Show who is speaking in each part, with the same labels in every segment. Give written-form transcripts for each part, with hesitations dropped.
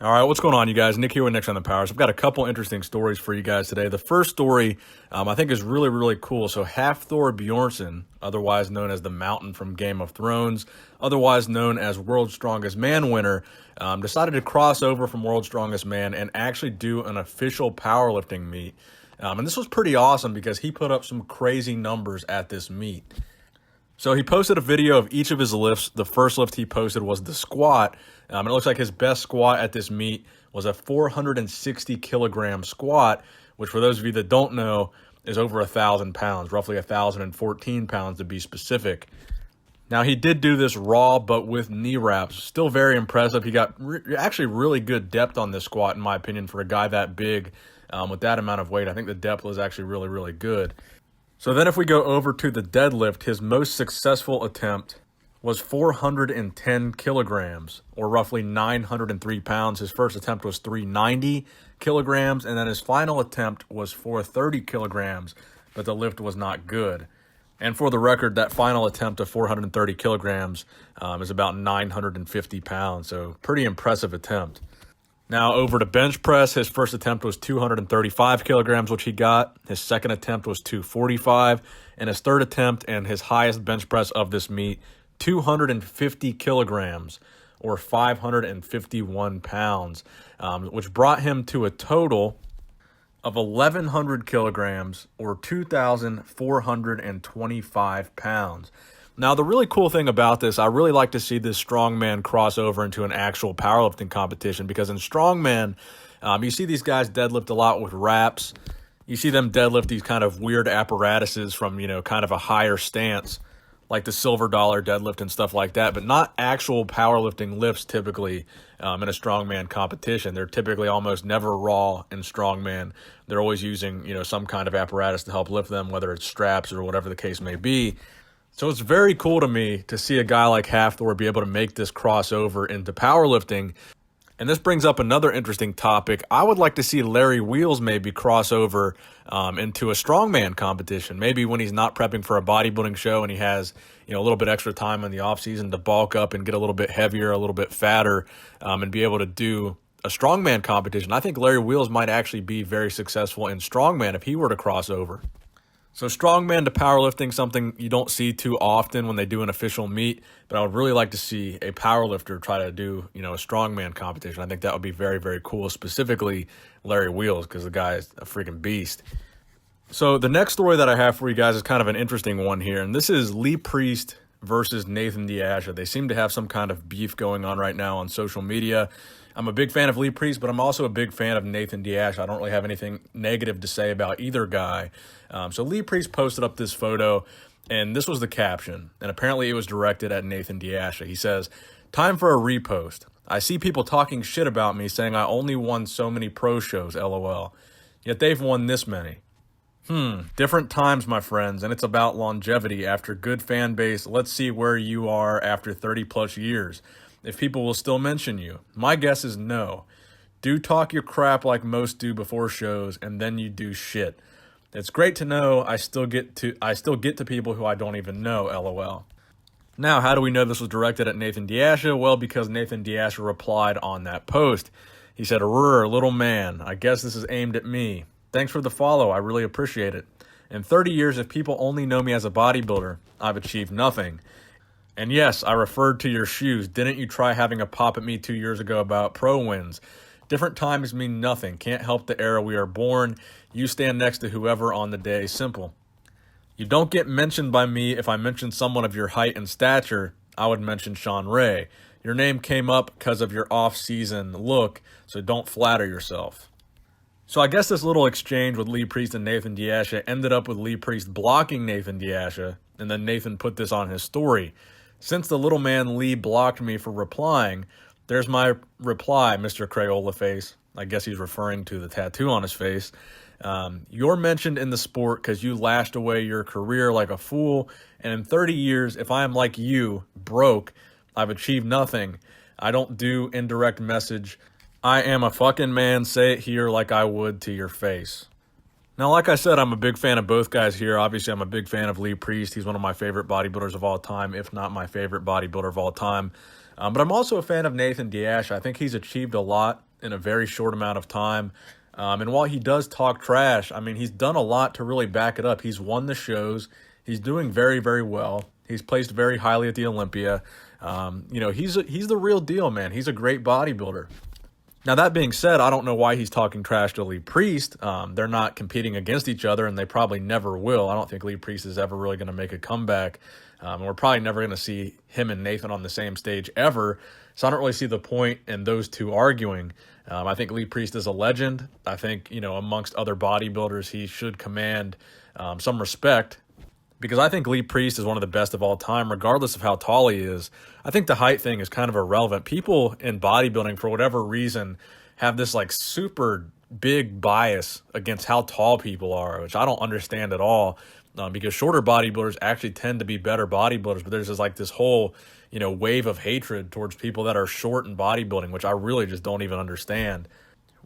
Speaker 1: All right, what's going on, you guys? Nick here with Nick's on the Powers. I've got a couple interesting stories for you guys today. The first story I think is really, really cool. So Hafþór Björnsson, otherwise known as the Mountain from Game of Thrones, otherwise known as World's Strongest Man winner, decided to cross over from World's Strongest Man and actually do an official powerlifting meet. And this was pretty awesome because he put up some crazy numbers at this meet. So he posted a video of each of his lifts. The first lift he posted was the squat. And it looks like his best squat at this meet was a 460 kilogram squat, which for those of you that don't know is over 1,000 pounds, roughly 1,014 pounds to be specific. Now he did do this raw, but with knee wraps. Still very impressive. He got actually really good depth on this squat, in my opinion, for a guy that big with that amount of weight. I think the depth was actually really, really good. So then if we go over to the deadlift, his most successful attempt was 410 kilograms, or roughly 903 pounds. His first attempt was 390 kilograms, and then his final attempt was 430 kilograms, but the lift was not good. And for the record, that final attempt of 430 kilograms is about 950 pounds, so pretty impressive attempt. Now over to bench press, his first attempt was 235 kilograms, which he got. His second attempt was 245, and his third attempt and his highest bench press of this meet, 250 kilograms, or 551 pounds, which brought him to a total of 1,100 kilograms, or 2,425 pounds. Now, the really cool thing about this, I really like to see this strongman cross over into an actual powerlifting competition, because in strongman, you see these guys deadlift a lot with wraps. You see them deadlift these kind of weird apparatuses from, kind of a higher stance, like the silver dollar deadlift and stuff like that, but not actual powerlifting lifts typically in a strongman competition. They're typically almost never raw in strongman. They're always using, some kind of apparatus to help lift them, whether it's straps or whatever the case may be. So it's very cool to me to see a guy like Hafthor be able to make this crossover into powerlifting. And this brings up another interesting topic. I would like to see Larry Wheels maybe cross over into a strongman competition. Maybe when he's not prepping for a bodybuilding show and he has, a little bit extra time in the off season to bulk up and get a little bit heavier, a little bit fatter, and be able to do a strongman competition. I think Larry Wheels might actually be very successful in strongman if he were to cross over. So strongman to powerlifting, something you don't see too often when they do an official meet, but I would really like to see a powerlifter try to do, a strongman competition. I think that would be very, very cool, specifically Larry Wheels, because the guy is a freaking beast. So the next story that I have for you guys is kind of an interesting one here, and this is Lee Priest versus Nathan DeAsha. They seem to have some kind of beef going on right now on social media. I'm a big fan of Lee Priest, but I'm also a big fan of Nathan DeAsha. I don't really have anything negative to say about either guy. So Lee Priest posted up this photo, and this was the caption. And apparently it was directed at Nathan DeAsha. He says, "Time for a repost. I see people talking shit about me, saying I only won so many pro shows, LOL. Yet they've won this many. Different times, my friends, and it's about longevity. After good fan base, let's see where you are after 30 plus years. If people will still mention you. My guess is no. Do talk your crap like most do before shows, and then you do shit. It's great to know I still get to people who I don't even know, LOL." Now, how do we know this was directed at Nathan DeAsha? Well, because Nathan DeAsha replied on that post. He said, "Rrr, little man, I guess this is aimed at me. Thanks for the follow, I really appreciate it. In 30 years, if people only know me as a bodybuilder, I've achieved nothing. And yes, I referred to your shoes. Didn't you try having a pop at me 2 years ago about pro wins? Different times mean nothing. Can't help the era we are born. You stand next to whoever on the day. Simple. You don't get mentioned by me. If I mention someone of your height and stature, I would mention Sean Ray. Your name came up because of your off-season look, so don't flatter yourself." So I guess this little exchange with Lee Priest and Nathan DeAsha ended up with Lee Priest blocking Nathan DeAsha, and then Nathan put this on his story. "Since the little man Lee blocked me for replying, there's my reply, Mr. Crayola Face." I guess he's referring to the tattoo on his face. "You're mentioned in the sport because you lashed away your career like a fool, and in 30 years, if I am like you, broke, I've achieved nothing. I don't do indirect message. I am a fucking man, say it here like I would to your face." Now, like I said, I'm a big fan of both guys here. Obviously, I'm a big fan of Lee Priest. He's one of my favorite bodybuilders of all time, if not my favorite bodybuilder of all time. But I'm also a fan of Nathan DeAsha. I think he's achieved a lot in a very short amount of time. And while he does talk trash, I mean, he's done a lot to really back it up. He's won the shows. He's doing very, very well. He's placed very highly at the Olympia. He's the real deal, man. He's a great bodybuilder. Now, that being said, I don't know why he's talking trash to Lee Priest. They're not competing against each other, and they probably never will. I don't think Lee Priest is ever really going to make a comeback. And we're probably never going to see him and Nathan on the same stage ever. So I don't really see the point in those two arguing. I think Lee Priest is a legend. I think, amongst other bodybuilders, he should command some respect, because I think Lee Priest is one of the best of all time, regardless of how tall he is. I think the height thing is kind of irrelevant. People in bodybuilding, for whatever reason, have this like super big bias against how tall people are, which I don't understand at all, because shorter bodybuilders actually tend to be better bodybuilders. But there's this whole, wave of hatred towards people that are short in bodybuilding, which I really just don't even understand.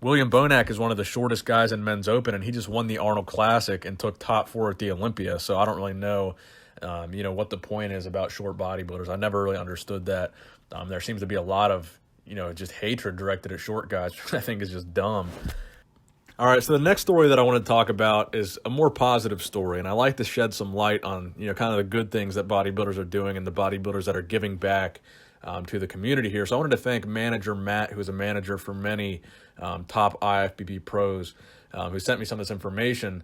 Speaker 1: William Bonac is one of the shortest guys in men's open, and he just won the Arnold Classic and took top 4 at the Olympia. So I don't really know, what the point is about short bodybuilders. I never really understood that. There seems to be a lot of, just hatred directed at short guys, which I think is just dumb. All right, so the next story that I want to talk about is a more positive story, and I like to shed some light on, kind of the good things that bodybuilders are doing and the bodybuilders that are giving back to the community here. So I wanted to thank manager Matt, who is a manager for many top IFBB pros, who sent me some of this information.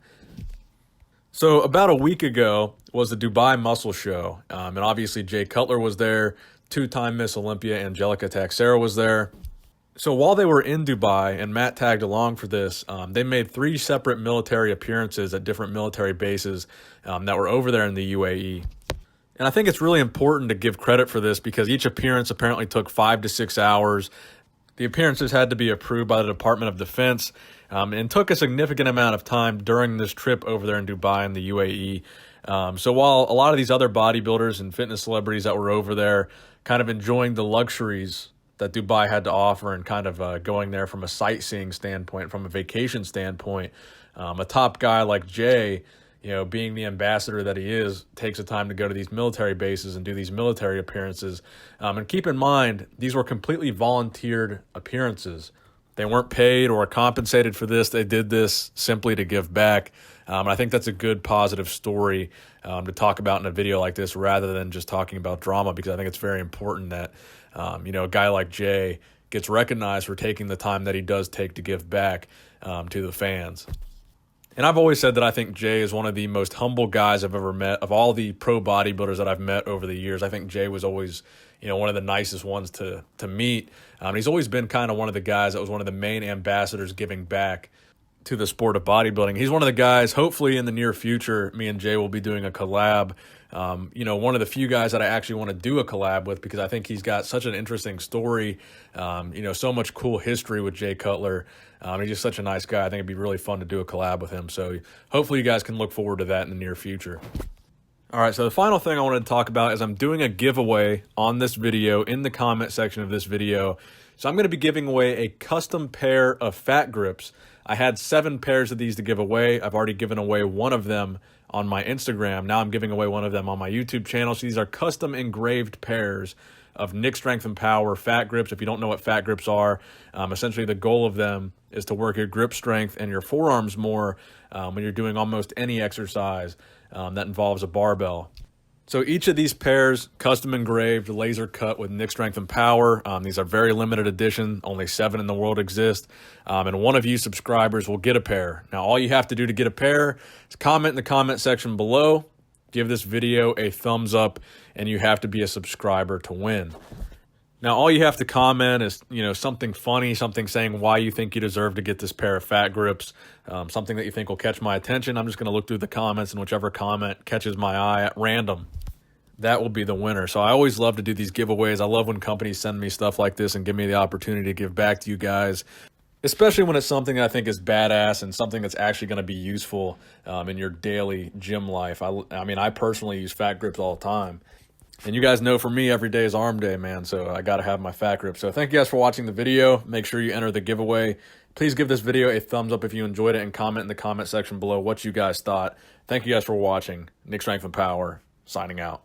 Speaker 1: So about a week ago was the Dubai Muscle Show, and obviously Jay Cutler was there, two-time Miss Olympia Angelica Taxera was there. So while they were in Dubai, and Matt tagged along for this, they made 3 separate military appearances at different military bases that were over there in the UAE. And I think it's really important to give credit for this, because each appearance apparently took 5 to 6 hours. The appearances had to be approved by the Department of Defense, and took a significant amount of time during this trip over there in Dubai in the UAE. So while a lot of these other bodybuilders and fitness celebrities that were over there kind of enjoying the luxuries that Dubai had to offer and kind of going there from a sightseeing standpoint, from a vacation standpoint, a top guy like Jay, being the ambassador that he is, takes the time to go to these military bases and do these military appearances. And keep in mind, these were completely volunteered appearances. They weren't paid or compensated for this. They did this simply to give back. And I think that's a good positive story to talk about in a video like this, rather than just talking about drama, because I think it's very important that, a guy like Jay gets recognized for taking the time that he does take to give back to the fans. And I've always said that I think Jay is one of the most humble guys I've ever met. Of all the pro bodybuilders that I've met over the years, I think Jay was always, one of the nicest ones to meet. He's always been kind of one of the guys that was one of the main ambassadors giving back to the sport of bodybuilding. He's one of the guys, hopefully in the near future, me and Jay will be doing a collab. One of the few guys that I actually want to do a collab with, because I think he's got such an interesting story, so much cool history with Jay Cutler. He's just such a nice guy. I think it'd be really fun to do a collab with him. So hopefully you guys can look forward to that in the near future. All right, so the final thing I wanted to talk about is I'm doing a giveaway on this video in the comment section of this video. So I'm going to be giving away a custom pair of fat grips. I had 7 pairs of these to give away. I've already given away one of them on my Instagram. Now I'm giving away one of them on my YouTube channel. So these are custom engraved pairs of Nick Strength and Power fat grips. If you don't know what fat grips are, essentially the goal of them is to work your grip strength and your forearms more when you're doing almost any exercise that involves a barbell. So each of these pairs, custom engraved, laser cut with Nick Strength and Power. These are very limited edition. Only 7 in the world exist. And one of you subscribers will get a pair. Now, all you have to do to get a pair is comment in the comment section below, give this video a thumbs up, and you have to be a subscriber to win. Now, all you have to comment is, something funny, something saying why you think you deserve to get this pair of fat grips, something that you think will catch my attention. I'm just going to look through the comments, and whichever comment catches my eye at random, that will be the winner. So I always love to do these giveaways. I love when companies send me stuff like this and give me the opportunity to give back to you guys, especially when it's something that I think is badass and something that's actually going to be useful in your daily gym life. I personally use fat grips all the time. And you guys know for me, every day is arm day, man. So I got to have my fat grip. So thank you guys for watching the video. Make sure you enter the giveaway. Please give this video a thumbs up if you enjoyed it, and comment in the comment section below what you guys thought. Thank you guys for watching. Nick Strength and Power, signing out.